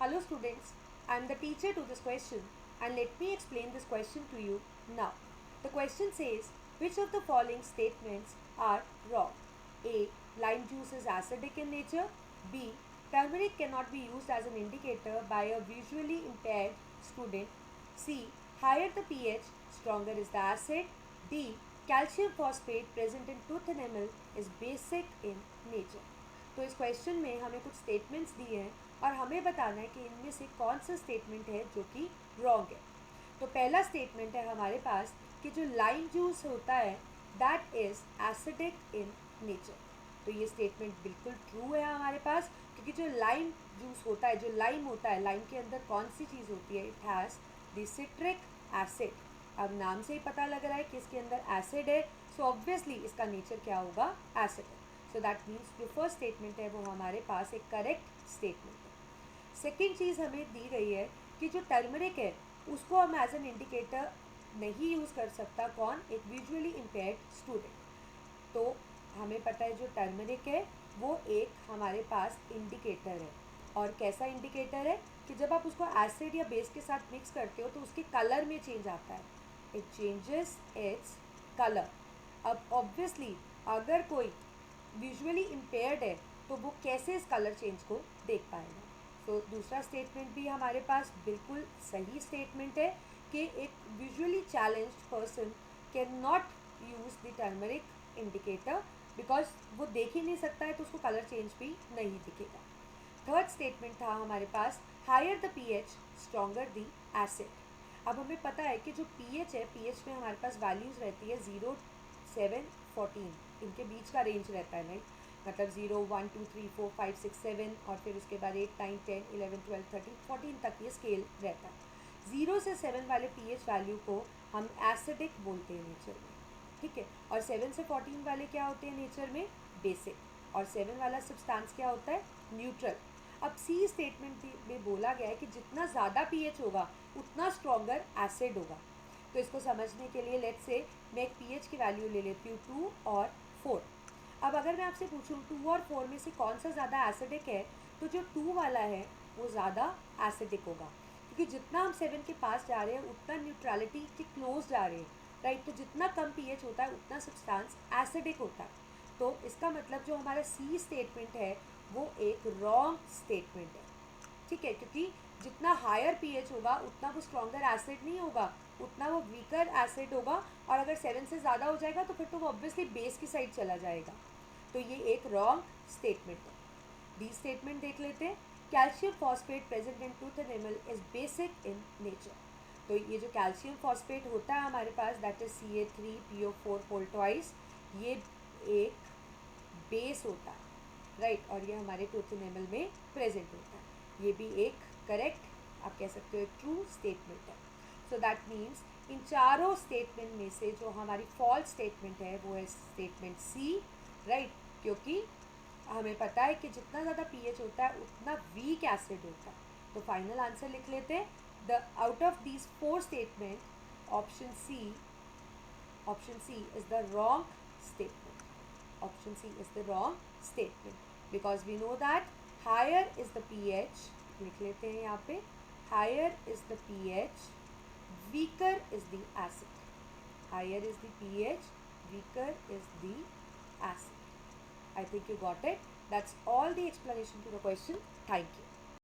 Hello students, I am the teacher to this question and let me explain this question to you now. The question says, which of the following statements are wrong? A. Lime juice is acidic in nature. B. Turmeric cannot be used as an indicator by a visually impaired student. C. Higher the pH, stronger is the acid. D. Calcium phosphate present in tooth enamel is basic in nature. तो इस question में हमें कुछ statements दिए हैं और हमें बताना है कि इनमें से कौन सा स्टेटमेंट है जो कि रॉन्ग है. तो पहला स्टेटमेंट है हमारे पास कि जो लाइम जूस होता है that is acidic in nature. तो ये स्टेटमेंट बिल्कुल ट्रू है हमारे पास, क्योंकि जो लाइम जूस होता है, जो लाइम होता है, लाइम के अंदर कौन सी चीज़ होती है? It has the citric acid. अब नाम से ही पता लग रहा है कि इसके अंदर एसिड है, सो ऑब्वियसली इसका नेचर क्या होगा? एसिड है. सो दैट मीन्स जो फर्स्ट स्टेटमेंट है वो हमारे पास एक करेक्ट स्टेटमेंट है. सेकेंड चीज़ हमें दी गई है कि जो टर्मरिक है उसको हम एज एन इंडिकेटर नहीं यूज़ कर सकता. कौन? एक विजुअली इम्पेयर्ड स्टूडेंट. तो हमें पता है जो टर्मरिक है वो एक हमारे पास इंडिकेटर है. और कैसा इंडिकेटर है कि जब आप उसको एसिड या बेस के साथ मिक्स करते हो तो उसके कलर में चेंज आता है. It changes its colour. अब ऑब्वियसली अगर कोई विजुअली इम्पेयर्ड है तो वो कैसे इस कलर चेंज को देख पाएगा? तो दूसरा स्टेटमेंट भी हमारे पास बिल्कुल सही स्टेटमेंट है कि एक visually challenged person can not use the turmeric indicator because वो देख ही नहीं सकता है, तो उसको कलर चेंज भी नहीं दिखेगा. थर्ड स्टेटमेंट था हमारे पास, higher the pH stronger the acid. अब हमें पता है कि जो पीएच है, पीएच में हमारे पास वैल्यूज़ रहती है 0, 7, 14. इनके बीच का रेंज रहता है, राइट? मतलब 0, 1, 2, 3, 4, 5, 6, 7 और फिर उसके बाद 8, 9, 10, 11, 12, 13, 14 तक ये स्केल रहता है. 0 से 7 वाले पीएच वैल्यू को हम एसिडिक बोलते हैं नेचर में, ठीक है. और 7 से 14 वाले क्या होते हैं नेचर में? बेसिक. और 7 वाला सब्सटेंस क्या होता है? न्यूट्रल. अब सी स्टेटमेंट में बोला गया है कि जितना ज़्यादा पीएच होगा उतना स्ट्रॉन्गर एसिड होगा. तो इसको समझने के लिए लेट्स से मैं एक पीएच की वैल्यू ले लेती हूँ 2 और 4. अब अगर मैं आपसे पूछूँ 2 और 4 में से कौन सा ज़्यादा एसिडिक है, तो जो 2 वाला है वो ज़्यादा एसिडिक होगा, क्योंकि जितना हम 7 के पास जा रहे हैं उतना न्यूट्रलिटी के क्लोज जा रहे हैं, राइट? तो जितना कम पीएच होता है उतना सब्सटेंस एसिडिक होता है. तो इसका मतलब जो हमारा सी स्टेटमेंट है वो एक रॉन्ग स्टेटमेंट है, ठीक है, क्योंकि जितना हायर पीएच होगा उतना वो स्ट्रॉन्गर एसिड नहीं होगा, उतना वो वीकर एसिड होगा. और अगर 7 से ज़्यादा हो जाएगा तो फिर तो वो ऑब्वियसली बेस की साइड चला जाएगा. तो ये एक रॉन्ग स्टेटमेंट है. डी स्टेटमेंट देख लेते हैं. Calcium phosphate present in tooth animal is basic in nature. तो ये जो कैल्शियम फॉस्फेट होता है हमारे पास that is CA3PO4 whole twice, ये एक बेस होता है, राइट? और ये हमारे टूथ एनिमल में प्रेजेंट होता है. ये भी एक करेक्ट, आप कह सकते हो एक ट्रू स्टेटमेंट है. सो दैट मीन्स इन चारों स्टेटमेंट में से जो हमारी फॉल्स स्टेटमेंट है वो है स्टेटमेंट सी, राइट? क्योंकि हमें पता है कि जितना ज़्यादा पीएच होता है उतना वीक एसिड होता है. तो फाइनल आंसर लिख लेते हैं. The out of these 4 statement option C is the wrong statement. Option C is the wrong statement because we know that higher is the pH, लिख लेते हैं यहाँ पे, higher is the pH, weaker is the acid. Higher is the pH, weaker is the acid. I think you got it. That's all the explanation to the question. Thank you.